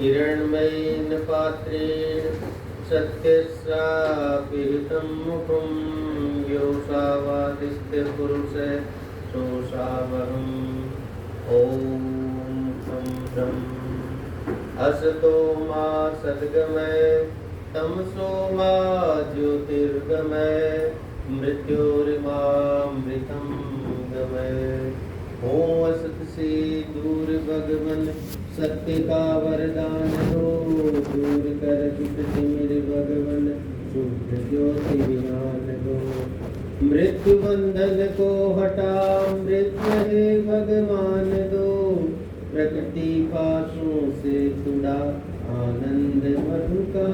हिरण्मयेन पात्रेण सत्यस्यापिहितं मुखं योषावादित्य पुरुषः सोषावहम्। ॐ शं शं असतो मा सद्गमय तमसो मा ज्योतिर्गमय मृत्योर्मामृतं गमय। ओम असत से दूर भगवन सत्य का वरदान दो, दूर कर दुख से मेरे भगवन शुद्ध ज्योति ज्ञान दो। मृत्यु बंधन को हटा मृत्यु हे भगवान दो, प्रकृति पाशों से छुड़ा आनंद मधु का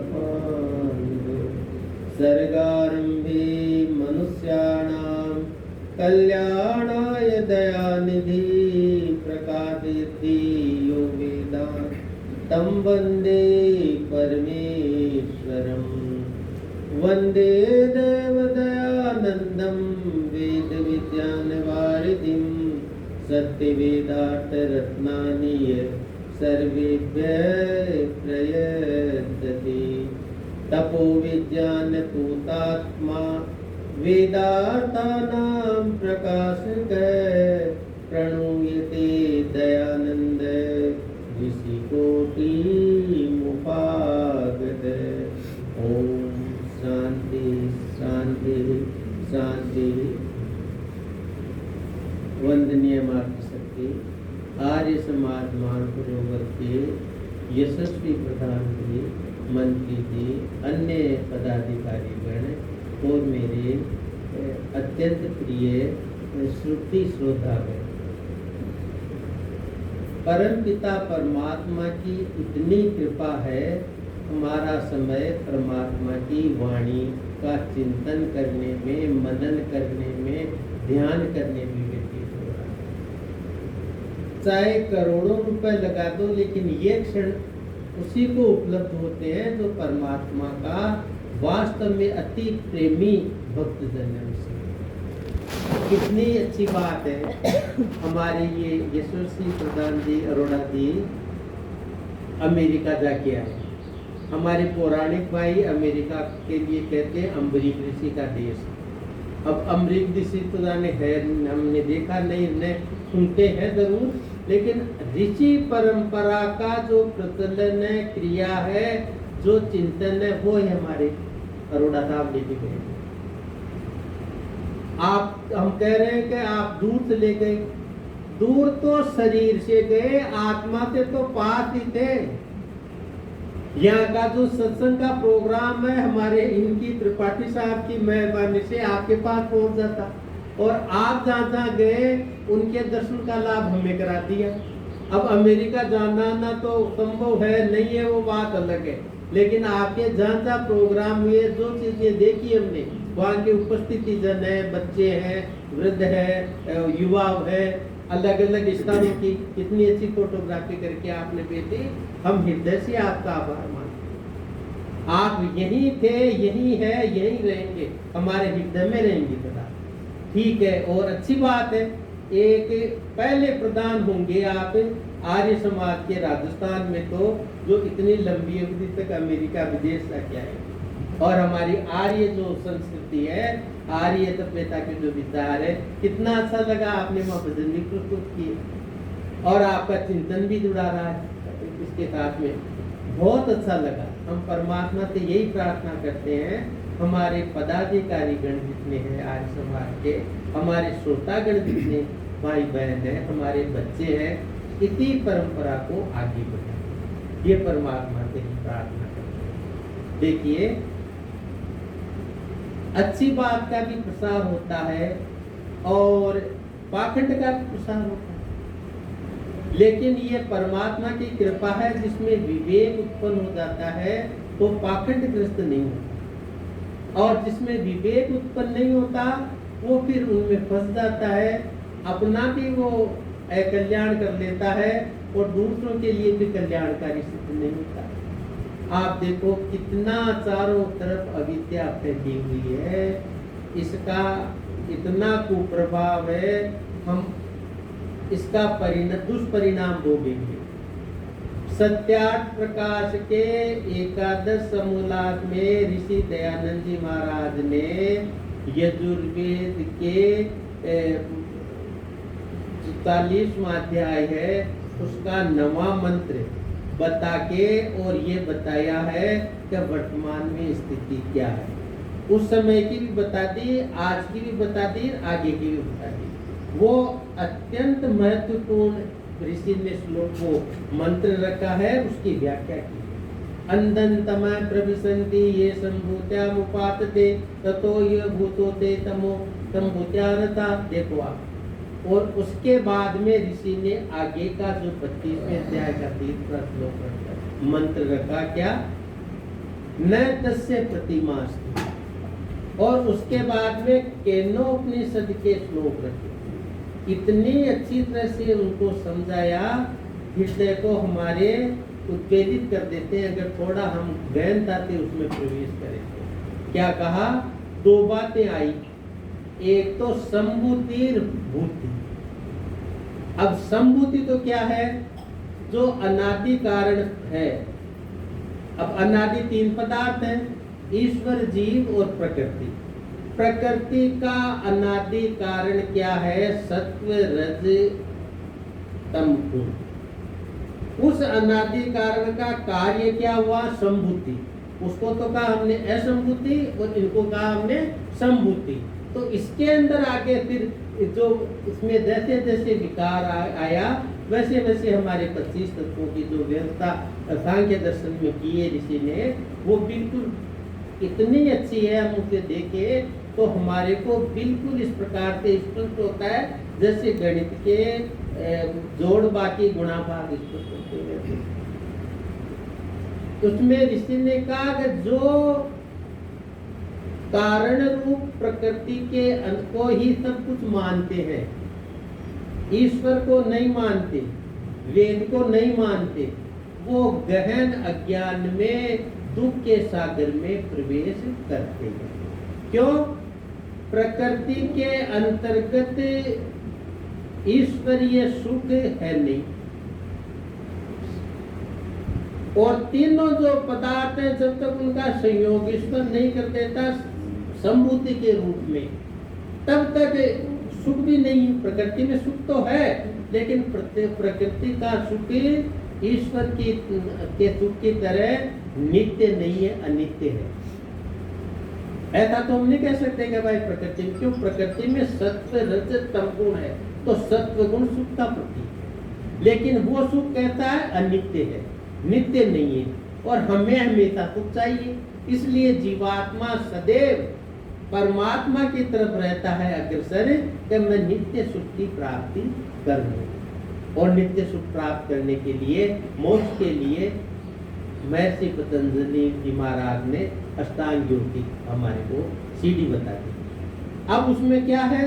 पान दो। सर्गारंभे मनुष्याणां कल्याणाय दयानिधि प्रकाशयति यो वेदान् तं वन्दे परमेश्वरम्। वन्दे देवदयानन्दं वेदविज्ञानवारिधिं सत्यवेदार्थरत्नानि सर्वेभ्यः प्रयच्छति। तपोविज्ञानपूतात्मा वेदार्थानां प्रकाशकः प्रणूयते दयानन्द ऋषिकोटिमुपागतः। ॐ शान्ति शान्ति शान्ति। वंदनीय मातृशक्ति आर्य समाज मानपुरोवर के यशस्वी प्रधान जी, मंत्री जी, अन्य पदाधिकारी गण और मेरे अत्यंत प्रिय श्रुति श्रोतागण, परम पिता परमात्मा की इतनी कृपा है, हमारा समय परमात्मा की वाणी का चिंतन करने में, मनन करने में, ध्यान करने में व्यतीत हो रहा है। चाहे करोड़ों रुपए लगा दो, लेकिन ये क्षण उसी को उपलब्ध होते हैं जो परमात्मा का वास्तव में अति प्रेमी भक्तजन है। उसे कितनी अच्छी बात है। हमारे ये यशस्वी प्रधान जी अरोड़ा जी अमेरिका जाके आए। हमारे पौराणिक भाई अमेरिका के लिए कहते हैं अम्बरीक ऋषि का देश। अब अम्बरीक ऋषि तो जाने है, हमने देखा नहीं, सुनते हैं जरूर, लेकिन ऋषि परंपरा का जो प्रचलन है, क्रिया है, जो चिंतन है, वो है हमारे अरोड़ा साहब लेके गए। आप हम कह रहे हैं कि आप दूर से ले गए, दूर तो शरीर से गए, आत्मा से तो पास ही थे। यहाँ का जो सत्संग का प्रोग्राम है, हमारे इनकी त्रिपाठी साहब की मेहरबानी से आपके पास पहुंच जाता, और आप जहाँ गए उनके दर्शन का लाभ हमें करा दिया। अब अमेरिका जाना ना तो संभव है, नहीं है, वो बात अलग है, लेकिन आपके जहाँ प्रोग्राम हुए, जो चीजें देखी हमने, वहाँ के उपस्थिति जन है, बच्चे हैं, वृद्ध है, युवा है, अलग अलग स्थानों की कितनी अच्छी फोटोग्राफी करके आपने भेजी। हम हृदय से आपका आभार मानते हैं। आप यहीं थे, यहीं है, यहीं रहेंगे, हमारे हृदय में रहेंगे सदा। ठीक है, और अच्छी बात है, एक पहले प्रधान होंगे आप आर्य समाज के राजस्थान में, तो जो इतनी लंबी अवधि तक अमेरिका विदेश जाके आए। और हमारी आर्य जो संस्कृति है, आर्य तत्वता के जो विचार है, कितना अच्छा लगा। आपने वहाँ भजन भी प्रस्तुत किए और आपका चिंतन भी जुड़ा रहा है इसके साथ में, बहुत अच्छा लगा। हम परमात्मा से यही प्रार्थना करते हैं, हमारे पदाधिकारी गण जितने हैं आर्य समाज के, हमारे श्रोतागण जितने भाई बहन हैं, हमारे बच्चे हैं, इसी परंपरा को आगे बढ़ाएं। ये परमात्मा से ही प्रार्थना करते हैं। देखिए, अच्छी बात का भी प्रसार होता है और पाखंड का भी प्रसार होता है, लेकिन ये परमात्मा की कृपा है, जिसमें विवेक उत्पन्न हो जाता है वो पाखंडग्रस्त नहीं होता, और जिसमें विवेक उत्पन्न नहीं होता वो फिर उनमें फंस जाता है, अपना भी वो कल्याण कर लेता है और दूसरों के लिए भी कल्याणकारी सिद्ध नहीं होता। आप देखो कितना चारों तरफ अविद्या फैली हुई है, इसका इतना कुप्रभाव है, हम इसका दुष्परिणाम भोगेंगे। सत्यार्थ प्रकाश के एकादश समूलाक में ऋषि दयानंद जी महाराज ने यजुर्वेद के 44वां अध्याय है उसका 9वां मंत्र बता के और ये बताया है कि वर्तमान में स्थिति क्या है। उस समय की भी बता दी, आज की भी बता दी, आगे की भी बता दी। वो अत्यंत महत्वपूर्ण ऋषि ने श्लोक को मंत्र रखा है, उसकी व्याख्या की। अंधन्तमः प्रविशन्ति ये संभूत्यामुपातते ततो ये भूतोते तमो संभूत्यारता। देखो आप, और उसके बाद में ऋषि ने आगे का जो 25वें अध्याय का 3वां श्लोक रखा, मंत्र रखा क्या, न तस्य प्रतिमास्ति। और उसके बाद में केनोपनिषद के श्लोक रखे। इतनी अच्छी तरह से उनको समझाया, हृदय को हमारे उत्तेजित कर देते हैं। अगर थोड़ा हम गहनताते उसमें प्रवेश करें। क्या कहा, 2 बातें आई। एक तो संभूतिर भूति। अब संभूति तो क्या है, जो अनादि कारण है। अब अनादि 3 पदार्थ हैं, ईश्वर, जीव और प्रकृति। प्रकृति का अनादि कारण क्या है, सत्व रज तम गुण। उस अनादि कारण का कार्य क्या हुआ, संभूति। उसको तो कहा हमने असंभूति और इनको कहा हमने संभूति। तो इसके अंदर आगे फिर जो इसमें जैसे जैसे विकार आया वैसे वैसे हमारे 25 तत्वों की जो व्यवस्था सांख्य दर्शन में की है ऋषि ने, वो बिल्कुल इतनी अच्छी है। हम उसे देखे तो हमारे को बिल्कुल इस प्रकार से स्पष्ट होता है जैसे गणित के जोड़ बाकी गुणा भाग स्पष्ट होते हैं। उसमें ऋषि ने कहा कि जो कारण रूप प्रकृति के अंत को ही सब कुछ मानते हैं, ईश्वर को नहीं मानते, वेद को नहीं मानते, वो गहन अज्ञान में दुख के सागर में प्रवेश करते हैं। क्यों, प्रकृति के अंतर्गत ईश्वरीय सुख है नहीं। और तीनों जो पदार्थ हैं जब तक उनका संयोग ईश्वर नहीं कर देता संभूति के रूप में, तब तक सुख भी नहीं। प्रकृति में सुख तो है, लेकिन प्रकृति का सुख ईश्वर के सुख की तरह नित्य नहीं है, अनित्य है। ऐसा तो हम नहीं कह सकते कि भाई प्रकृति में, क्यों, प्रकृति में सत्व रज तम गुण है, तो सत्व गुण सुख का प्रतीक है। लेकिन वो सुख कहता है अनित्य है, नित्य नहीं है, और हमें हमेशा सुख चाहिए। इसलिए जीवात्मा सदैव परमात्मा की तरफ रहता है अग्रसर कि मैं नित्य सुख की प्राप्ति करूं। और नित्य सुख प्राप्त करने के लिए, मोक्ष के लिए महर्षि पतंजलि जी महाराज ने अष्टांग योग की हमारे को सीढ़ी बता दी। अब उसमें क्या है,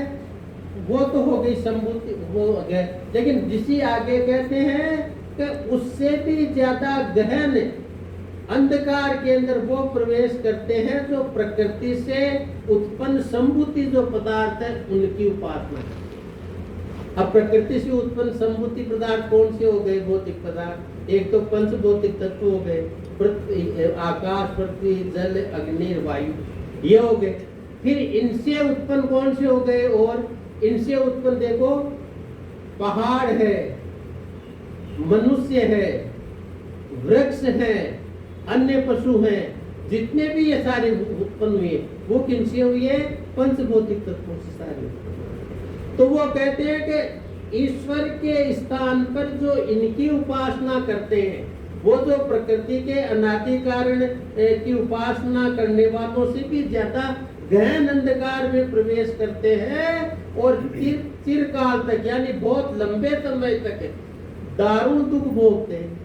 वो तो हो गई संभूति, वो गए। लेकिन ऋषि आगे कहते हैं कि उससे भी ज्यादा गहन अंधकार के अंदर वो प्रवेश करते हैं जो प्रकृति से उत्पन्न संभूति जो पदार्थ है उनकी उपासना करते हैं। अब प्रकृति से उत्पन्न संभूति पदार्थ कौन से हो गए, भौतिक पदार्थ। एक तो पंच भौतिक तत्व हो गए, आकाश, पृथ्वी, जल, अग्नि, वायु, ये हो गए। फिर इनसे उत्पन्न कौन से हो गए, और इनसे उत्पन्न देखो, पहाड़ है, मनुष्य है, वृक्ष है, अन्य पशु हैं, जितने भी ये सारे उत्पन्न हुए वो किनसे हुए, पंचभौतिक तत्वों से सारे। तो वो कहते हैं कि ईश्वर के स्थान पर जो इनकी उपासना करते हैं, वो जो प्रकृति के अनादि कारण की उपासना करने वालों से भी ज्यादा गहन अंधकार में प्रवेश करते हैं और चिरकाल तक, यानी बहुत लंबे समय तक दारुण दुख भोगते हैं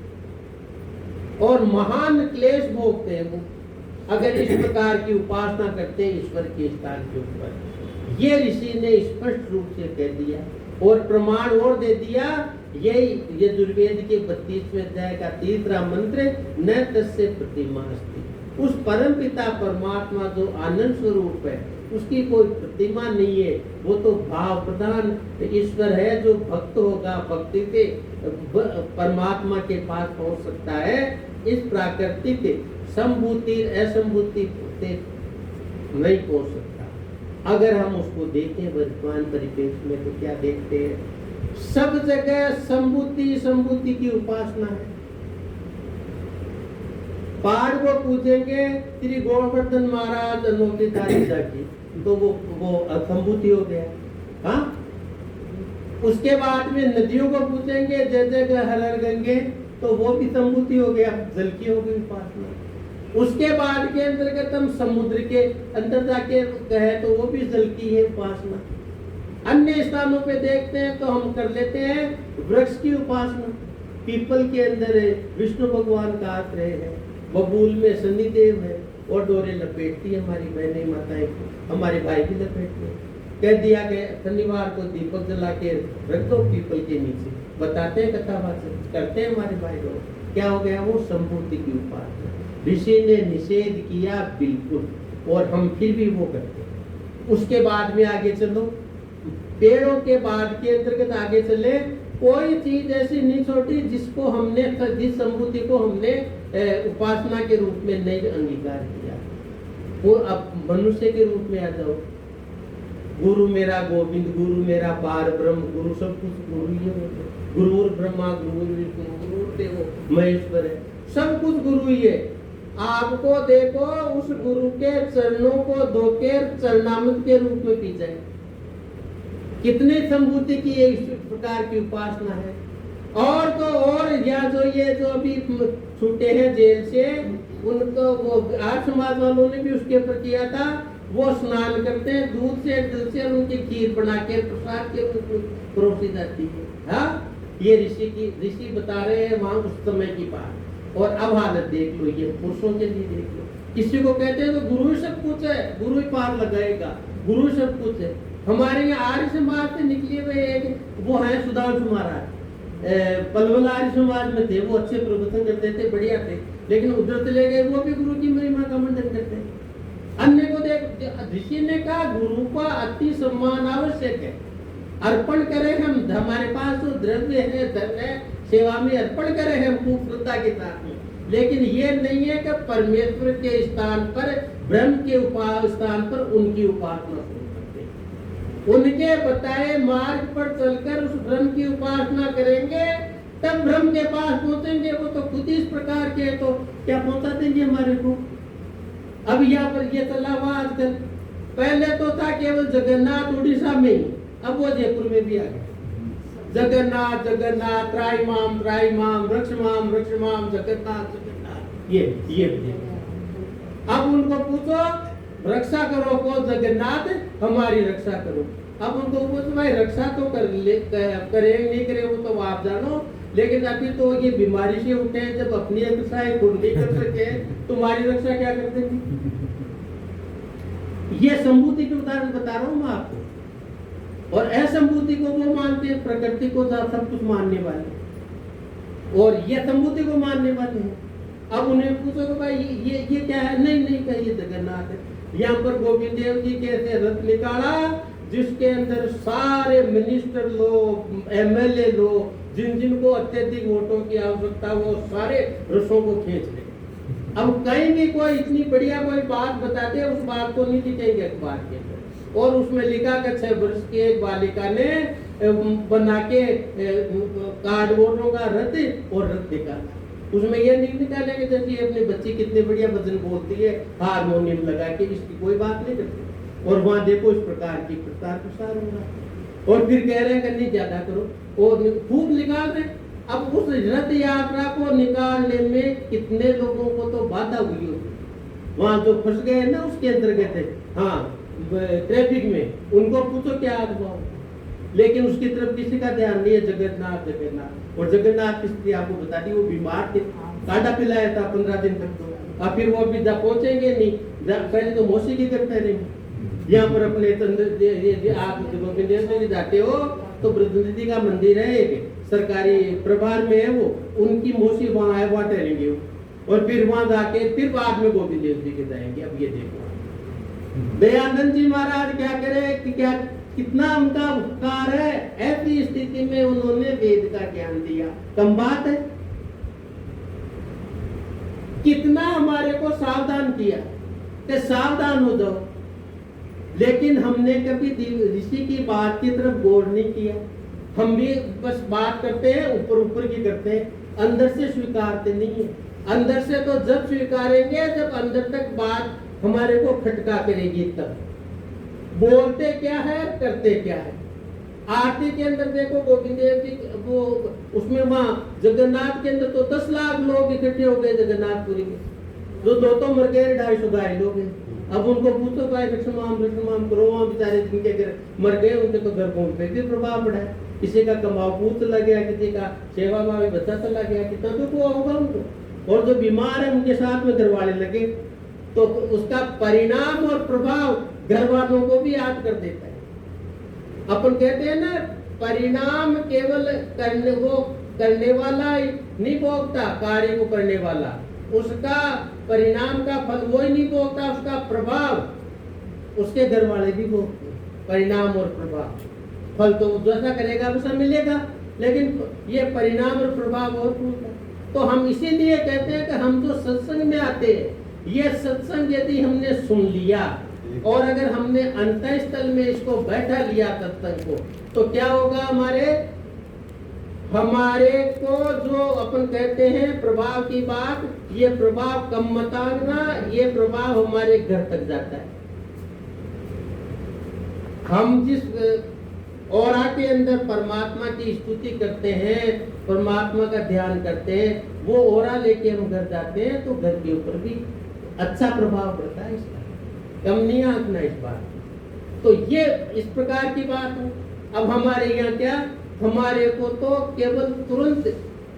और महान क्लेश भोगते हैं वो, अगर इस प्रकार की उपासना करते हैं ईश्वर के स्थान के ऊपर। ये ऋषि ने स्पष्ट रूप से कह दिया और प्रमाण और दे दिया। यही यजुर्वेद के 32वें अध्याय का 3वां मंत्र, न तस्य प्रतिमा अस्ति। उस परम पिता परमात्मा जो आनंद स्वरूप है, उसकी कोई प्रतिमा नहीं है, वो तो भाव प्रधान ईश्वर है जो भक्त होगा, भक्ति से परमात्मा के पास पहुंच सकता है। इस प्राकृतिक संभूति असंभूति से नहीं पहुंच सकता। अगर हम उसको देखें वर्तमान परिप्रेक्ष्य में तो क्या देखते हैं? सब जगह संभूति की उपासना है। पहाड़ को पूजेंगे श्री गोवर्धन महाराज अनोखी की, तो वो असंभूति हो गया। हाँ, उसके बाद में नदियों को पूजेंगे जय जय हर हर गंगे, तो वो भी संभूति हो गया, जल की हो गई उपासना। उसके बाद के अंतर्गत हम समुद्र के अंदर जाके कहे तो वो भी जल की है उपासना। अन्य स्थानों पे देखते हैं तो हम कर लेते हैं वृक्ष की उपासना। पीपल के अंदर विष्णु भगवान का आश्रय है, बबूल में शनिदेव है, और डोरे लपेटती है हमारी बहनें माताएं, हमारे भाई भी लपेटते हैं। कह दिया गया शनिवार को दीपक जला के रख दो पीपल के नीचे, बताते हैं कथा वाचन करते हैं हमारे भाई लोग। क्या हो गया? वो संभूति की उपासना। ऋषि ने निषेध किया बिल्कुल, और हम फिर भी वो करते हैं। उसके बाद में आगे चलो, पेड़ों के बाद के अंतर्गत आगे चले, कोई चीज ऐसी नहीं छोटी जिसको हमने, जिस संभूति को हमने उपासना के रूप में नहीं अंगीकार किया। वो अब मनुष्य के रूप में आ जाओ, गुरु मेरा गोविंद, गुरु मेरा पार ब्रह्म, गुरु सब कुछ गुरु ही है। गुरु ब्रह्मा, गुरु विष्णु, गुरु देव महेश्वर है, सब कुछ गुरु ही है। आपको देखो उस गुरु के चरणों को धोकर चरणामृत के रूप में पी जाए। कितने संभूति की इस प्रकार की उपासना है। और तो और या ये जो अभी छूटे हैं जेल से, उनको वो आर्य समाज वालों ने भी उसके ऊपर किया था। वो स्नान करते हैं दूध से जल से, उनकी खीर बना के प्रसाद के रूप में परोसी जाती है। हाँ, ये ऋषि बता रहे हैं वहां उस समय की बात। और अब हालत देख लो, ये पुरुषों के लिए देख लो। किसी को कहते हैं तो गुरु ही सब कुछ है, गुरु ही पार लगाएगा, गुरु ही सब कुछ है। हमारे यहाँ आर्य समाज से निकले हुए एक वो है सुधांशु महाराज, पलवल आर्य समाज में थे। वो अच्छे प्रवचन करते थे, बढ़िया थे, लेकिन उधर चले गए, वो भी गुरु की महिमा का मंडन करते हैं। अन्य को देख, ऋषि ने कहा गुरु का अति सम्मान आवश्यक है, अर्पण करें हम, हमारे पास जो द्रव्य है, धन है, सेवा में अर्पण करें हम खूब श्रद्धा के साथ में। लेकिन ये नहीं है कि परमेश्वर के स्थान पर, ब्रह्म के स्थान पर उनकी उपासना शुरू करते हैं। उनके बताए मार्ग पर चलकर उस ब्रह्म की उपासना करेंगे, तब ब्रह्म के पास पहुंचेंगे। वो तो खुद इस प्रकार के, तो क्या पहुंचा देंगे हमारे को? अब यहाँ पर ये चला हुआ आजकल। पहले तो था केवल जगन्नाथ उड़ीसा में ही, अब वो जयपुर में भी आ गया। जगन्नाथ जगन्नाथ, त्राईमाम त्राईमाम, रक्षमाम रक्षमाम, जगन्नाथ जगन्नाथ, ये अब उनको पूछो रक्षा करो को जगन्नाथ, हमारी रक्षा करो। अब उनको पूछो भाई रक्षा तो करे नहीं करे वो तो आप जानो, लेकिन अभी तो ये बीमारी से उठे, जब अपनी रक्षा खुद नहीं कर सके, तुम्हारी रक्षा क्या कर देंगे? ये संभूति के उदाहरण बता रहा हूँ मैं आपको। और असंभूति को वो मानते हैं, प्रकृति को सब कुछ मानने वाले, और ये संभूति को मानने वाले हैं। अब उन्हें पूछो कि भाई ये क्या है? नहीं कहिए जगन्नाथ है। यहाँ पर गोविंद देव जी कैसे रथ निकाला, जिसके अंदर सारे मिनिस्टर लोग, एमएलए लोग, जिनको अत्यधिक वोटों की आवश्यकता, वो सारे रसों को खींच ले। अब कहीं भी कोई इतनी बढ़िया कोई बात बताते, उस बात को नहीं लिखेंगे अखबार के अंदर, और उसमें लिखा कि 6 वर्ष की एक बालिका ने बना के कार्डबोर्डों का रथ और रथ निकाला। उसमें यह नहीं निकालेंगे जैसे अपनी बच्ची कितने बढ़िया भजन बोलती है, हारमोनियम लगा के, इसकी कोई बात नहीं करते। और वहां देखो इस प्रकार की प्रचार प्रसार हो रहा है, और फिर कह रहे हैं कि नहीं ज्यादा करो, और खूब निकाल रहे। अब उस रथ यात्रा को निकालने में कितने लोगों को तो बाधा हुई होगी, वहां जो फंस गए ना उसके अंतर्गत है, हाँ ट्रैफिक में, उनको पूछो क्या अनुभव। लेकिन उसकी तरफ किसी का ध्यान नहीं है। जगन्नाथ जगन्नाथ, और जगन्नाथ की स्थिति आपको बता दी, वो बीमार थे, कांटा पिलाया था 15 दिन तक तो। अब फिर वो अभी पहुंचेंगे नहीं, पहले तो मौसी की करते रहेंगे। यहाँ पर अपने आप गोविंद जाते हो तो ब्रह्मदत्ती का मंदिर है, एक सरकारी प्रभार में है, वो उनकी मौसी वहां है, वहां ठहरेंगे, और फिर वहां जाके फिर बाद में गोविंद देव जी के जाएंगे। अब ये देखो दयानंद जी महाराज क्या करे कि क्या कितना उनका उपकार है, ऐसी स्थिति में उन्होंने वेद का ज्ञान दिया। कम बात है, कितना हमारे को सावधान किया कि सावधान हो जाओ, लेकिन हमने कभी ऋषि की बात की तरफ गौर नहीं किया। हम भी बस बात करते हैं, ऊपर ऊपर की करते हैं, अंदर से स्वीकारते नहीं है। अंदर से तो जब स्वीकारेंगे जब अंदर तक बात हमारे को खटका करेगी, तब बोलते क्या है करते क्या है। आरती के अंदर देखो गोविंद देव जी, वो उसमें वहां जगन्नाथ के अंदर तो 10 लाख लोग इकट्ठे हो गए जगन्नाथपुरी में, जो दो मर गए, 250 गाय लोग हैं। अब उनको पूछो भाई लक्ष्मण करो, वहां बेचारे जिनके घर मर गए उनके तो घर कौन पे भी प्रभाव पड़ा है। किसी का कमाओ पूत चला गया, किसी का सेवा भावी बच्चा चला गया, कितना दुख हुआ होगा उनको। और जो बीमार है उनके साथ में घर वाले लगे, तो उसका परिणाम और प्रभाव घर वालों को भी याद कर देता है। अपन कहते हैं ना, परिणाम केवल करने वाला नहीं भोगता, कार्य को करने वाला उसका परिणाम का फल वो ही नहीं भोगता, उसका प्रभाव उसके घर वाले भी भोगते। परिणाम और प्रभाव, फल तो जैसा करेगा वैसा मिलेगा, लेकिन ये परिणाम और प्रभाव और भोगता। तो हम इसीलिए कहते हैं कि हम जो सत्संग में आते हैं, ये सत्संग यदि हमने सुन लिया और अगर हमने अंतःस्थल में इसको बैठा लिया सत्संग को, तो क्या होगा, हमारे को जो अपन कहते हैं प्रभाव की बात, ये प्रभाव कम मत आना, ये प्रभाव हमारे घर तक जाता है। हम जिस औरा के अंदर परमात्मा की स्तुति करते हैं, परमात्मा का ध्यान करते हैं, वो औरा लेके हम घर जाते हैं, तो घर के ऊपर भी अच्छा प्रभाव पड़ता है इसका, कम नहीं आंकना इस बात। तो ये इस प्रकार की बात है। अब हमारे यहाँ क्या, हमारे को तो केवल तुरंत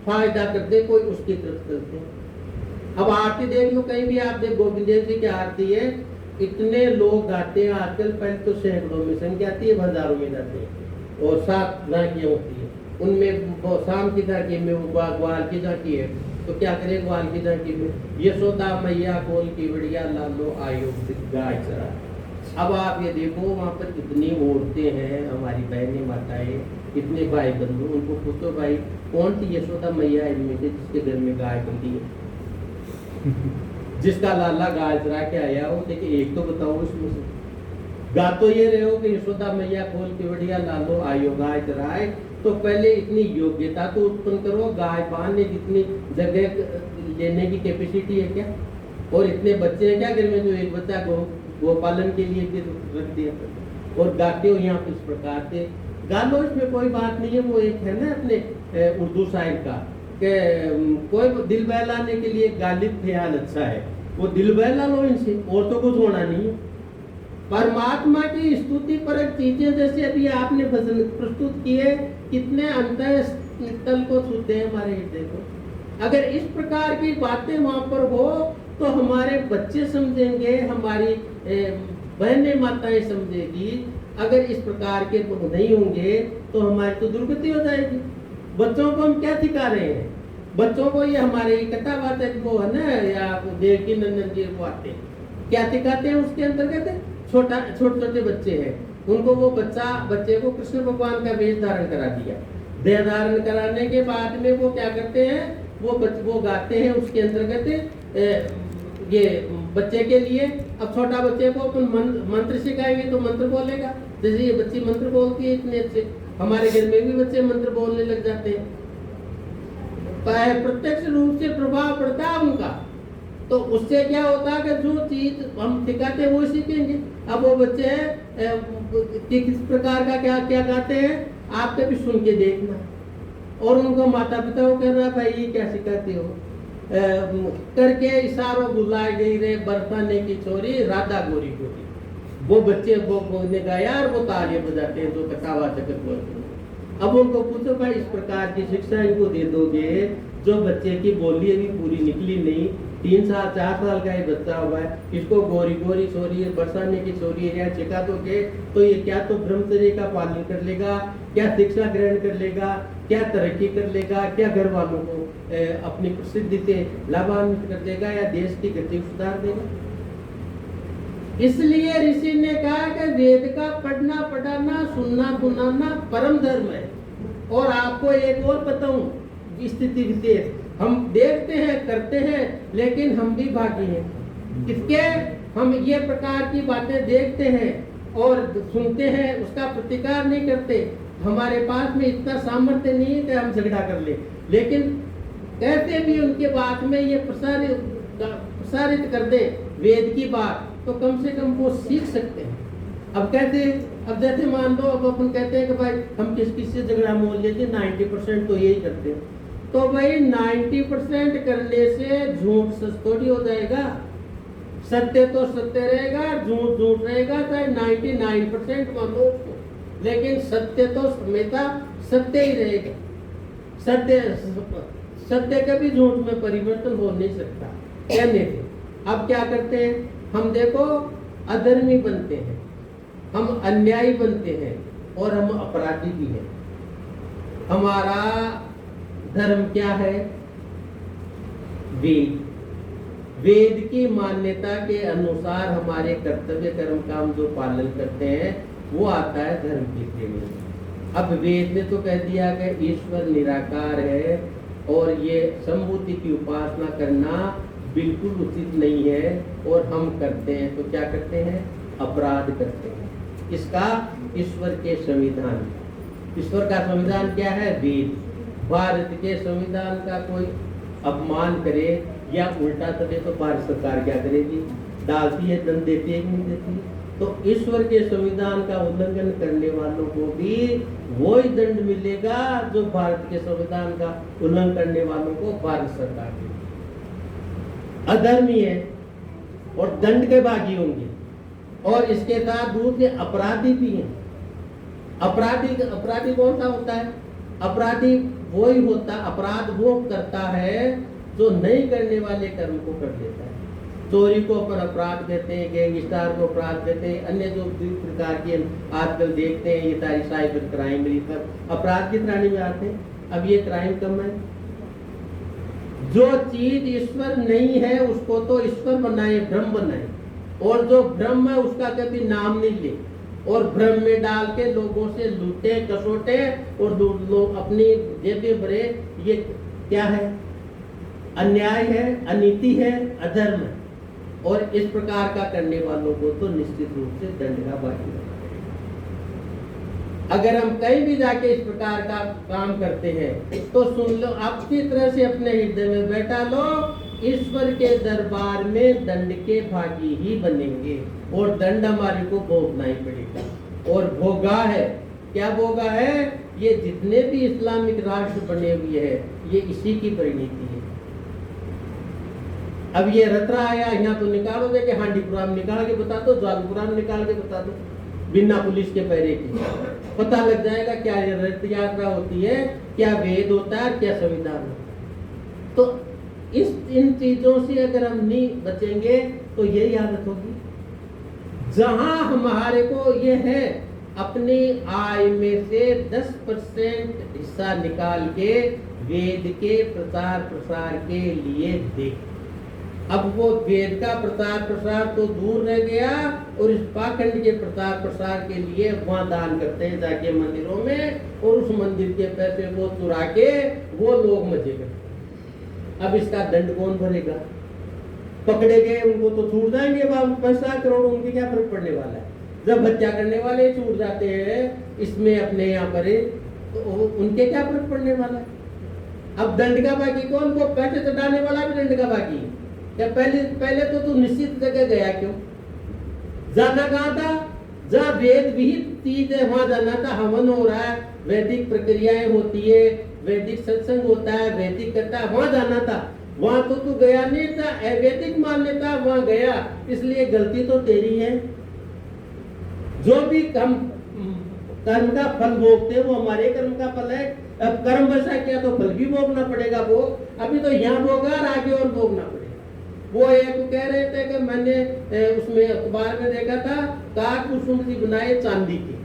फायदा कर दे कोई, उसकी तरफ चलते हैं। अब आरती देख लो, कहीं भी आप देख, गोविंद देव जी की आरती है, इतने लोग गाते हैं आजकल, पहले तो सैकड़ों में संख्या आती है, हजारों में जाते हैं, और 7 झांकियां होती है उनमें। शाम की झांकी में ग्वाल की झांकी है, तो क्या करें, ग्वाल की झांकी में यशोदा मैया बोल की बढ़िया लालो आयो गाय चरा। अब आप ये देखो, वहाँ पर कितनी औरतें हैं, हमारी बहनें माताएं, कितने भाई बंधु, उनको पूछो भाई कौन सी यशोदा मैया इनमें से जिसके घर में गाय बंधी है, जिसका लाला गाय चरा के आया हो, देखिए एक तो बताओ इसमें से। गा तो ये रहे हो कि यशोदा मैया खोल के बढ़िया लालो आयो गाय चराए, तो पहले इतनी योग्यता तो उत्पन्न करो, गाय बांधने जितनी जगह लेने की कैपेसिटी है क्या, और इतने बच्चे हैं क्या घर में, जो एक बच्चा गो पालन के लिए रख दिया, और गाते हो यहाँ इस प्रकार से गा लो, इसमें कोई बात नहीं है। वो एक है ना अपने उर्दू शायर का कि कोई दिल बहलाने के लिए गालिब ख्याल अच्छा है, वो दिल बहला लो इनसे, और तो कुछ होना नहीं है। परमात्मा की स्तुति परक चीजें जैसे अभी आपने भजन प्रस्तुत किए, कितने अंतःस्थल को छूते हैं हमारे हृदय को। अगर इस प्रकार की बातें वहां पर हो, तो हमारे बच्चे समझेंगे, हमारी बहनें माताएं समझेगी। अगर इस प्रकार के नहीं होंगे तो हमारी तो दुर्गति हो जाएगी। बच्चों को हम क्या सिखा रहे हैं, बच्चों को ये हमारे कथा बात है वो है ना, या देवकी नंदन जी वो आते हैं, क्या सिखाते हैं उसके अंतर्गत, छोटे बच्चे हैं, उनको वो बच्चे को कृष्ण भगवान का वेश धारण करा दिया। देह धारण कराने के बाद में वो क्या करते हैं, वो गाते हैं उसके अंतर्गत ये बच्चे के लिए। अब छोटा बच्चे को अपन मंत्र सिखाएंगे तो मंत्र बोलेगा, जैसे ये बच्ची मंत्र बोलती है इतने अच्छे, हमारे घर में भी बच्चे मंत्र बोलने लग जाते हैं, प्रत्यक्ष रूप से प्रभाव पड़ता है उनका। तो उससे क्या होता है कि जो चीज हम सिखाते हैं वो सीखेंगे। अब वो बच्चे किस प्रकार का क्या क्या गाते हैं, आप कभी सुन के देखना, और उनको माता पिता को कहना भाई ये क्या सिखाते हो, करके इशारों बुलाए गई रे बरसाने की छोरी राधा गोरी गोरी, वो बच्चे वो ने गाया और वो तालियां बजाते हैं, जो कथावाचक बोलते हैं। अब उनको पूछो भाई इस प्रकार की शिक्षा इनको दे दोगे, जो बच्चे की बोली अभी पूरी निकली नहीं, 3 साल 4 साल का ये बच्चा हुआ है, इसको गोरी गोरी छोरी बरसाने की छोरी है सिखा दोगे, तो ये क्या तो ब्रह्मचर्य का पालन कर लेगा, क्या शिक्षा ग्रहण कर लेगा, क्या तरक्की कर लेगा, क्या घर वालों को अपनी प्रसिद्धि से लाभान्वित कर देगा, या देश की गति सुधार देगा। इसलिए ऋषि ने कहा कि वेद का पढ़ना पढ़ाना सुनना सुनाना परम धर्म है। और आपको एक और बताऊं स्थिति विशेष, हम देखते हैं करते हैं लेकिन हम भी भागी हैं। इसके हम ये प्रकार की बातें देखते हैं और सुनते हैं, उसका प्रतिकार नहीं करते। हमारे पास में इतना सामर्थ्य नहीं है कि हम झगड़ा कर ले, लेकिन कैसे भी उनके बात में ये प्रसारित कर दे वेद की बात, तो कम से कम वो सीख सकते हैं। अब कहते, अब जैसे मान लो अब अपन कहते हैं कि भाई हम किस से झगड़ा मोल लेते, 90% तो यही करते हैं। तो भाई 90% करने से झूठ सच थोड़ी हो जाएगा। सत्य तो सत्य रहेगा, झूठ झूठ रहेगा, चाहे 99% मान लो उसको, लेकिन सत्य तो हमेशा सत्य ही रहेगा। सत्य कभी झूठ में परिवर्तन हो नहीं सकता कहने से। अब क्या करते हैं हम, देखो अधर्मी बनते हैं, हम अन्यायी बनते हैं और हम अपराधी भी हैं। हमारा धर्म क्या है? वेद। वेद की मान्यता के अनुसार हमारे कर्तव्य कर्म का हम जो पालन करते हैं वो आता है धर्म की श्रेणी में। अब वेद ने तो कह दिया कि ईश्वर निराकार है और ये संभूति की उपासना करना बिल्कुल उचित नहीं है, और हम करते हैं तो क्या करते हैं? अपराध करते हैं। इसका ईश्वर के संविधान, ईश्वर का संविधान क्या है? वेद। भारत के संविधान का कोई अपमान करे या उल्टा करे तो भारत सरकार क्या करेगी? डालती है, दंड देती है कि नहीं देती? तो ईश्वर के संविधान का उल्लंघन करने वालों को भी वही दंड मिलेगा जो भारत के संविधान का उल्लंघन करने वालों को भारत सरकार देगी। अधर्मी है और दंड के भागी होंगे, और इसके साथ दूसरे अपराधी भी हैं। अपराधी कौन सा होता है? अपराधी वही होता, अपराध वो करता है जो नहीं करने वाले कर्म को कर देता है। चोरी को अपन अपराध कहते हैं, गैंगस्टर को अपराध कहते हैं, अन्य जो प्रकार के आजकल देखते हैं ये सारी साइबर क्राइम अपराध की श्रेणी में आते हैं। अब ये क्राइम कम है। जो चीज ईश्वर नहीं है उसको तो ईश्वर बनाए, ब्रह्म बनाए, और जो ब्रह्म है उसका कभी नाम नहीं ले, और ब्रह्म में डाल के लोगों से लूटे कसोटे और लोग अपनी जेबें भरे। ये क्या है? अन्याय है, अनीति है, अधर्म है। और इस प्रकार का करने वालों को तो निश्चित रूप से दंड का भागी होगा। अगर हम कहीं भी जाके इस प्रकार का काम करते हैं तो सुन लो, आपकी तरह से अपने हृदय में बैठा लो, ईश्वर के दरबार में दंड के भागी ही बनेंगे, और दंड हमारे को भोगना ही पड़ेगा। और भोगा है, क्या भोगा है? ये जितने भी इस्लामिक राष्ट्र बने हुए हैं ये इसी की परिणति है। अब ये रतरा आया, यहाँ तो निकालो दे के हांडीपुरा में निकाल के बता दो, ज्वालपुरा में निकाल के बता दो, बिना पुलिस के पैरे की पता लग जाएगा क्या रथ यात्रा होती है, क्या वेद होता है, क्या संविधान होता है। तो इन चीजों से अगर हम नहीं बचेंगे तो यही आदत होगी। जहां हमारे को ये है अपनी आय में से 10% हिस्सा निकाल के वेद के प्रचार प्रसार के लिए दे। अब वो वेद का प्रचार प्रसार तो दूर रह गया, और इस पाखंड के प्रचार प्रसार के लिए वहां दान करते हैं जाके मंदिरों में, और उस मंदिर के पैसे वो चुरा के वो लोग मजे करते हैं। अब इसका दंड कौन भरेगा? पकड़े गए उनको तो छूट जाएंगे, पैसा करोड़, उनके क्या फर्क पड़ने वाला है? जब हत्या करने वाले छूट जाते हैं इसमें अपने यहाँ पर, तो उनके क्या फर्क पड़ने वाला है? अब दंड का बाकी कौन? वो पैसे चढ़ाने वाला भी दंड का बाकी है। क्या पहले तो तू निश्चित जगह गया क्यों? जाना कहाँ था? जहाँ वेद विहित चीज है वहां जाना था। हवन हो रहा है, वैदिक प्रक्रियाएं होती है, वैदिक सत्संग होता है, वैदिक करता है, वहां जाना था। वहां तो तू गया नहीं था, अवैदिक मान्यता वहां गया, इसलिए गलती तो तेरी है। जो भी हम कर्म का फल भोगते हैं वो हमारे कर्म का फल है। अब कर्म वैसा किया तो फल भी भोगना पड़ेगा। भोग अभी तो यहाँ भोगा, आगे और भोगना पड़ेगा। वो एक कह रहे थे कि मैंने उसमें अखबार में देखा था, काक कुसुम सी बनाए चांदी की,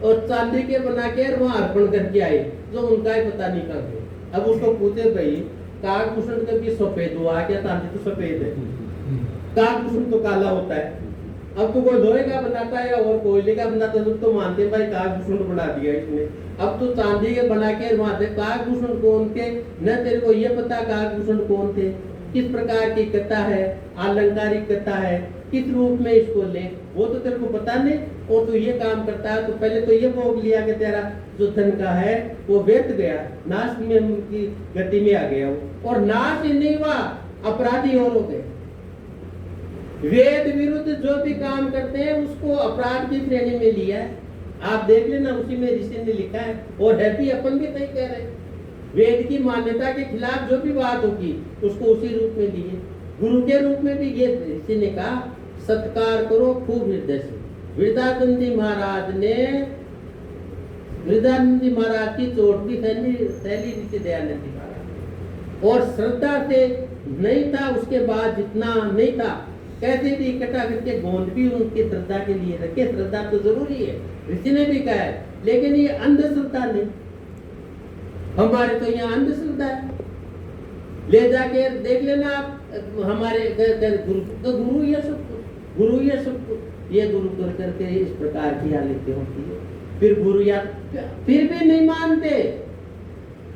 और चांदी के बना के वहां अर्पण करके आए, जो उनका ही पता नहीं कहाँ गए। अब उसको पूछे भाई काक कुसुम कभी सफेद हुआ क्या? चांदी तो सफेद है, काक कुसुम तो काला होता है। अब तो कोई लोहे का बनाता है या और कोयले का बनाता है तो मानते हैं भाई काकभूषण बना दिया इसने। अब तो चांदी के बना के मानते काकभूषण कौन थे, न तेरे को ये पता काकभूषण कौन थे, किस प्रकार की कथा है, अलंकारिक कथा है, किस रूप में इसको ले, वो तो तेरे को पता नहीं। और तू ये काम करता है तो पहले तो ये भोग लिया कि तेरा जो धन का है वो व्यर्थ गया, नाश में की गति में आ गया वो। और नाश ही नहीं हुआ, अपराधी और हो गए। वेद विरुद्ध जो भी काम करते हैं उसको अपराध की श्रेणी में लिया है। आप देख लेना, उसी में ऋषि ने लिखा है, और है भी, अपन भी नहीं कह रहे। वेद की मान्यता के खिलाफ जो भी बात होगी उसको उसी रूप में लिए। गुरु के रूप में भी ये ऋषि ने कहा, सत्कार करो खूब हृदय से। वृदानंदी महाराज ने, वृदानंदी महाराज की चोट भी थैली ऋषि दयानंद जी महाराज, और श्रद्धा से नहीं था, उसके बाद जितना नहीं था कैसे भी इकट्ठा करके गोंद भी उनकी श्रद्धा के लिए रखे। श्रद्धा तो जरूरी है, ऋषि ने भी कहा है, लेकिन ये अंधश्रद्धा नहीं। हमारे तो यहाँ अंधश्रद्धा है, ले जाके देख लेना आप, हमारे गुरु ये सब गुरु ये सब ये गुरु कर करके इस प्रकार की हालतें होती है। फिर गुरु या फिर भी नहीं मानते,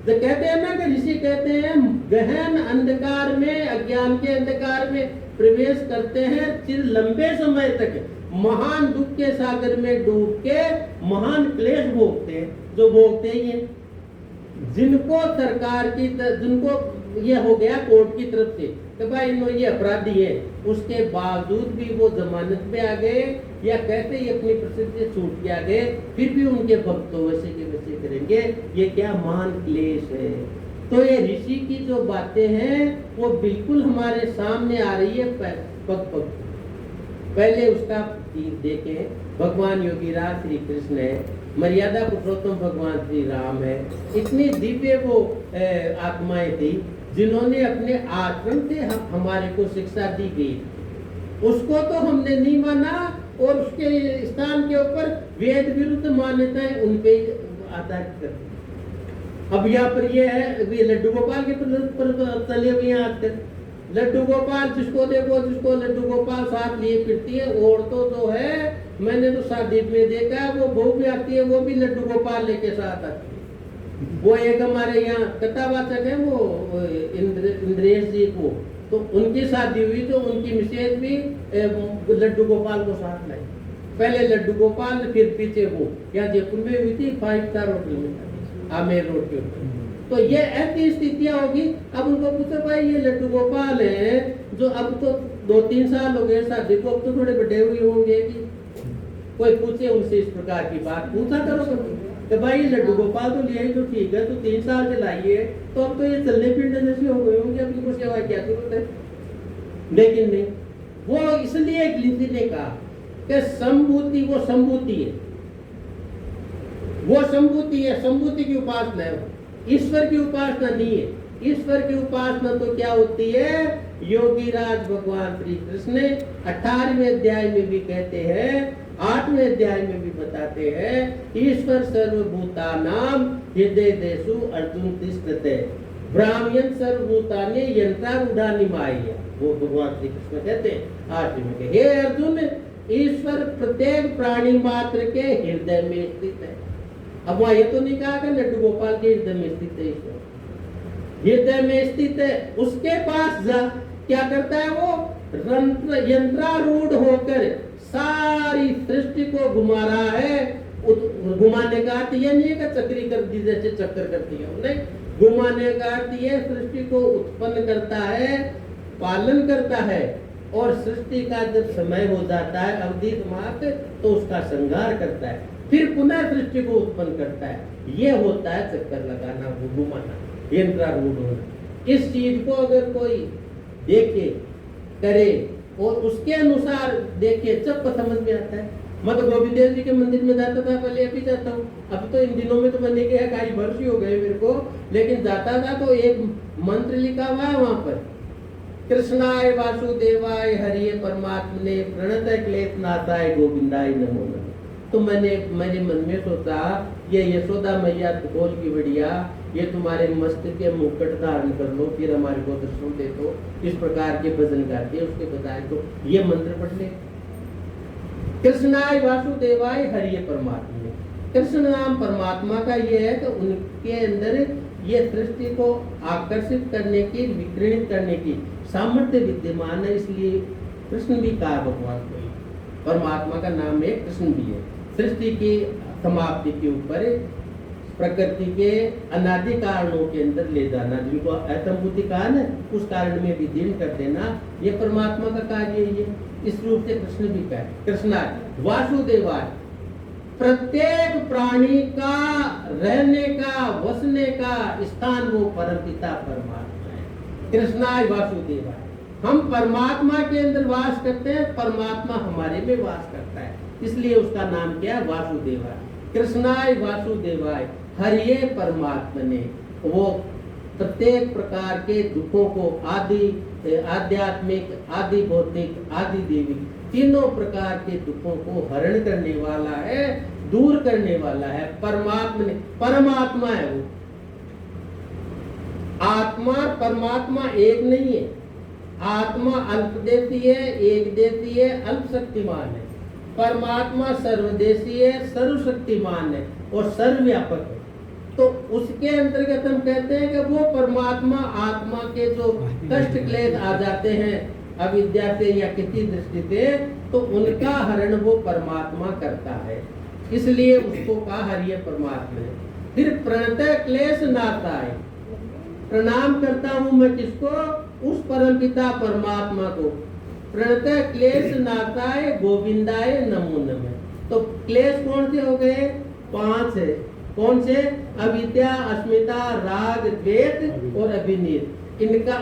तो कहते हैं ना कि ऋषि कहते हैं गहन अंधकार में, अज्ञान के अंधकार में प्रवेश करते हैं, चिर लंबे समय तक महान दुख के सागर में डूब के महान क्लेश भोगते हैं। जो भोगते ही हैं, जिनको सरकार की, जिनको ये हो गया कोर्ट की तरफ से कि भाई ये अपराधी है, उसके बावजूद भी वो जमानत में आ गए या कैसे ही अपनी प्रसिद्धि छूट के आ गए, फिर भी उनके भक्त तो वैसे के वैसे करेंगे। ये क्या महान क्लेश है। तो ये ऋषि की जो बातें हैं वो बिल्कुल हमारे सामने आ रही है पग पग। पहले उसका देखें, भगवान योगीराज श्री कृष्ण है, मर्यादा पुरुषोत्तम भगवान श्री राम है। इतनी दिव्य वो आत्माएं थी जिन्होंने अपने आचरण से हमारे को शिक्षा दी गई। उसको तो हमने नहीं माना और उसके स्थान के ऊपर वेद विरुद्ध मान्यताएं उन पे आधारित कर। अब यहाँ पर ये है, ये लड्डू गोपाल के पर चले हुए हैं आजकल। लड्डू गोपाल जिसको देखो, जिसको लड्डू गोपाल साथ लिए फिरती है। और तो जो है, मैंने तो शादी में देखा है, वो बहू भी आती है, वो भी लड्डू गोपाल लेके साथ आती है। वो एक हमारे यहाँ कथावाचक है, वो इंद्रेश जी को, तो उनकी शादी हुई तो उनकी मिसेज भी लड्डू गोपाल को साथ लाई। पहले लड्डू गोपाल, फिर पीछे वो, यहाँ जयपुर में हुई थी 5 स्टार होटल में, आमेर रोड के ऊपर। तो ये ऐसी स्थितियां होगी। अब उनको पूछो भाई ये लड्डू गोपाल है जो अब तो 2-3 साल हो गए शादी को, अब तो थोड़े बड़े हुए होंगे कि कोई पूछे उनसे इस प्रकार की बात पूछा करो कि भाई लड्डू गोपाल तो लिया ही तो ठीक है, तो 3 साल के लाइए, तो अब तो ये चलने फिरने जैसे हो गए होंगे, अब इनको सेवा क्या जरूरत है। लेकिन नहीं, वो इसलिए ऋषि ने कहा कि संभूति वो संभूति है, वो संभूति है, संभूति की उपासना है, ईश्वर की उपासना नहीं है। ईश्वर की उपासना तो क्या होती है, योगीराज भगवान श्री कृष्ण 18वें अध्याय में भी कहते हैं, 8वें अध्याय में भी बताते हैं, ईश्वर सर्वभूतानां हृदय देशु अर्जुन तिष्ठते ब्राह्मण सर्वभूतानि यंत्रारूढ़ानि माया। वो भगवान श्री कृष्ण कहते हैं 8वें में, हे अर्जुन, ईश्वर प्रत्येक प्राणी मात्र के हृदय में स्थित है। अब वहां ये तो नहीं कहा कि लड्डू गोपाल के हृदय में स्थित है, ईश्वर हृदय में स्थित है। उसके पास जा क्या करता है, वो यंत्रारूढ़ होकर सारी सृष्टि को घुमा रहा है। घुमाने का अर्थ यह नहीं है कि चक्री कर दी जैसे चक्कर करती है, नहीं। घुमाने का अर्थ यह सृष्टि को उत्पन्न करता है, पालन करता है, और सृष्टि का जब समय हो जाता है अवधि समाप्त, तो उसका संहार करता है, फिर पुनः सृष्टि को उत्पन्न करता है। ये होता है चक्कर लगाना, घुमाना, यंत्रारूढ़ होना। इस चीज को अगर कोई देखे, करे और उसके अनुसार देखे, सबको समझ में आता है। मैं तो गोविंद देव जी के मंदिर में जाता था, पहले अभी जाता हूँ, अब तो इन दिनों में तो मैंने कहा कई वर्ष ही हो गए मेरे को, लेकिन जाता था तो एक मंत्र लिखा हुआ है वहां पर, कृष्णाय वासुदेवाय हरिये परमात्मने प्रणतय क्लेश नाथाय गोविंदाय नमो नमः। तो मैंने मेरे मन में सोचा, ये यशोदा मैया बोल की बढ़िया, ये तुम्हारे मस्तक के मुकुट धारण कर लो, फिर हमारे को दर्शन दे दो। इस प्रकार के भजन गाते उसके बताए तो ये मंत्र पढ़ ले। कृष्णाय वासुदेवाय हरिये परमात्मा। कृष्ण नाम परमात्मा का ये है कि उनके अंदर ये सृष्टि को आकर्षित करने की, विकीर्णित करने की सामर्थ्य विद्यमान है, इसलिए कृष्ण भी कहा भगवान को। परमात्मा का नाम एक कृष्ण भी है। सृष्टि की समाप्ति के ऊपर प्रकृति के अनादि कारणों के अंदर ले जाना, जिनको अतम बुद्धि कहा ना, उस कारण में विलीन कर देना, ये परमात्मा का कार्य है। इस रूप से कृष्ण भी कहा कृष्णा वासुदेवाय। प्रत्येक प्राणी का रहने का, वसने का स्थान वो परमपिता परमात्मा है। कृष्णाय वासुदेवाय। हम परमात्मा के अंदर वास करते हैं, परमात्मा हमारे में वास करता है, इसलिए उसका नाम क्या है? वासुदेवाय। कृष्णाय वासुदेवाय हरिये परमात्मा ने, वो प्रत्येक प्रकार के दुखों को, आदि आध्यात्मिक, आदि भौतिक, आदि देविक, तीनों प्रकार के दुखों को हरण करने वाला है, दूर करने वाला है। परमात्मा ने, परमात्मा है वो। आत्मा परमात्मा एक नहीं है। आत्मा अल्पदेशी है, एक देशी है, अल्प शक्तिमान है। परमात्मा सर्वदेशी है, सर्वशक्तिमान है और सर्वव्यापक है। तो उसके अंतर्गत हम कहते हैं कि वो परमात्मा, आत्मा के जो कष्ट क्लेश आ जाते हैं अविद्या से या किसी दृष्टि से, तो उनका हरण वो परमात्मा करता है, इसलिए उसको कहा हरिये परमात्मा है। फिर प्रणतः क्लेश नाशाय, प्रणाम करता हूं मैं किसको? उस परमपिता परमात्मा को। प्रणतः क्लेश नाशाय गोविंदाय नमो नमः। तो क्लेश कौन से हो गए? 5 है। कौन से? अविद्या, अस्मिता, राग, द्वेष और अभिनीत। इनका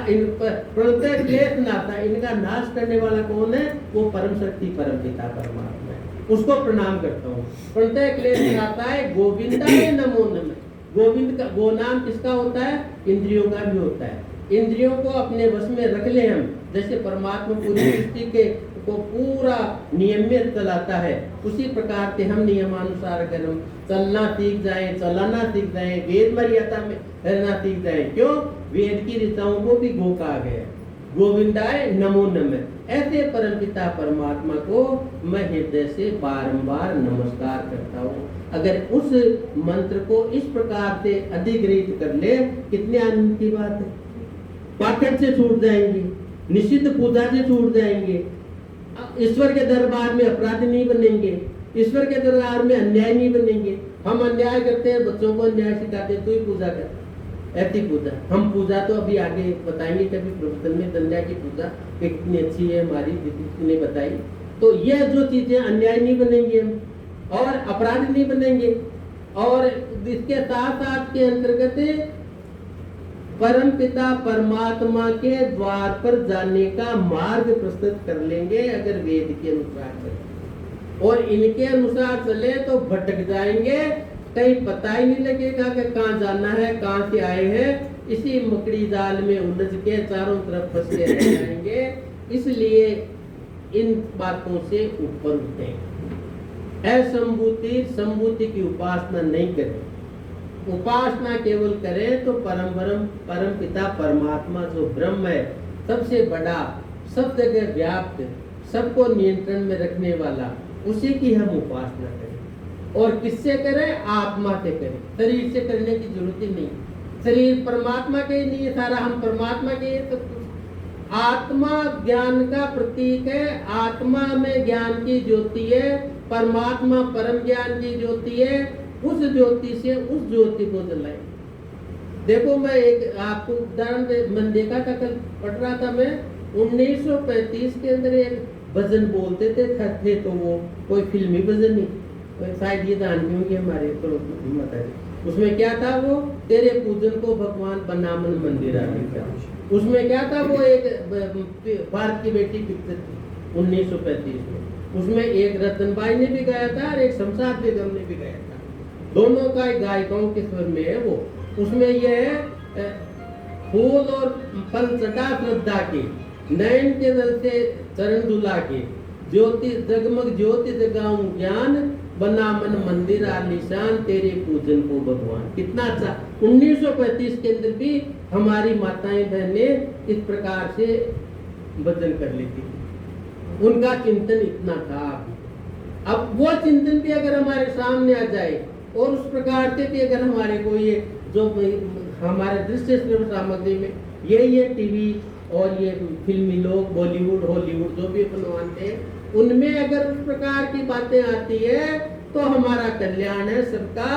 प्रणतः क्लेश नाशा, इनका नाश करने वाला कौन है? वो परम शक्ति परमपिता परमात्मा है, उसको प्रणाम करता हूँ। प्रणतः क्लेश नाशाय गोविंदाय नमो नमः। गोविंद का गो नाम किसका होता है? इंद्रियों का भी होता है। इंद्रियों को अपने वश में रख ले हम, जैसे परमात्मा पूरी सृष्टि के को पूरा नियम में चलाता है, उसी प्रकार से हम नियमानुसार अगर हम चलना सीख जाएं, चलाना सीख जाएं, वेद मर्यादा में रहना सीख जाएं। क्यों? वेद की ऋचाओं को भी गो कहा गया। गोविंदाय नमो नमः। ऐसे परमपिता परमात्मा को मैं हृदय से बारंबार नमस्कार करता हूँ। अगर उस मंत्र को इस प्रकार से अधिग्रहित कर ले, कितने आनंद की बात है। पाखंड से छूट जाएंगे, निषिद्ध पूजा से छूट जाएंगे, ईश्वर के दरबार में अपराधी नहीं बनेंगे, ईश्वर के दरबार में अन्याय नहीं बनेंगे। हम अन्याय करते हैं, बच्चों को अन्याय सिखाते हैं, तू ही पूजा कर, ऐसी पूजा। हम पूजा तो अभी आगे बताएंगे कभी प्रवचन में, संध्या की पूजा कितनी अच्छी है हमारी, दीदी ने बताई। तो यह जो चीजें, अन्याय नहीं बनेंगे हम और अपराध नहीं बनेंगे, और इसके साथ साथ के अंतर्गत परम पिता परमात्मा के द्वार पर जाने का मार्ग प्रस्तुत कर लेंगे अगर वेद के अनुसार चले। और इनके अनुसार चले तो भटक जाएंगे, कहीं पता ही नहीं लगेगा कि कहाँ जाना है, कहाँ से आए हैं। इसी मकड़ी जाल में उलझ के चारों तरफ फंसे रह जाएंगे। इसलिए इन बातों से ऊपर उठें। असंभूति संभूति की उपासना नहीं करें। उपासना केवल करें तो परम पिता परमात्मा जो ब्रह्म है, सबसे बड़ा, सब जगह व्याप्त, सबको नियंत्रण में रखने वाला, उसी की हम उपासना करें। और किससे करें? आत्मा से करें। शरीर से करने की जरूरत ही नहीं। शरीर परमात्मा के ही नहीं है, सारा हम परमात्मा के ही। तो आत्मा ज्ञान का प्रतीक है। आत्मा में ज्ञान की ज्योति है, परमात्मा परम ज्ञान की ज्योति है। उस ज्योति से उस ज्योति को जलाए। देखो, मैं एक आपको उदाहरण मैंने देखा था, कल पढ़ रहा था मैं, 1935 के अंदर एक भजन बोलते थे तो वो कोई फिल्मी भजन नहीं, शायद ये जानते होंगे हमारे माता जी। उसमें क्या था? वो तेरे पूजन को भगवान बनामन मंदिर आ। उसमें क्या था? वो एक भारत की बेटी पिक्चर थी 1935 में। उसमें एक रतनबाई ने भी गाया था और एक शमशाद बेगम ने भी गाया था। दोनों का गायकों के स्वर में है वो। उसमें यह फूल और फल चटा श्रद्धा की, नयन के जल से चरण धुला के, ज्योति जगमग ज्योति जगाऊं ज्ञान, बना मन मंदिर आलीशान, तेरे पूजन को भगवान। कितना अच्छा। 1935 के अंदर भी हमारी माताएं बहनें इस प्रकार से भजन कर लेती थी। उनका चिंतन इतना था। अब वो चिंतन भी अगर हमारे सामने आ जाए और उस प्रकार से भी अगर हमारे को ये जो हमारे दृश्य श्रवण सामग्री में ये टीवी और ये फिल्मी लोग बॉलीवुड हॉलीवुड जो भी बनवाते हैं उनमें अगर उस प्रकार की बातें आती है तो हमारा कल्याण है सबका,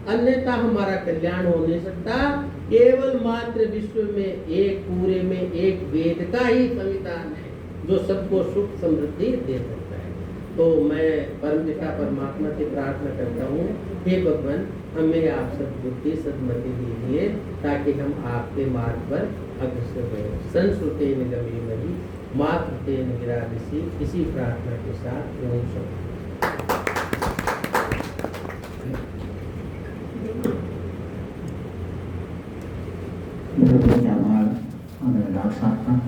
अन्यथा हमारा कल्याण हो नहीं सकता। केवल मात्र विश्व में एक पूरे में एक वेद का ही संविधान है जो सबको सुख समृद्धि दे सकता है। तो मैं परमपिता परमात्मा से प्रार्थना करता हूँ, हे भगवान हमें आप सद्बुद्धि सद्मति दीजिए ताकि हम आपके मार्ग पर अग्रसर रहें। संस्कृते निगमी मातृते निरादिशी, इसी प्रार्थना के साथ ओम शांति। आभार डॉक्टर साहब का।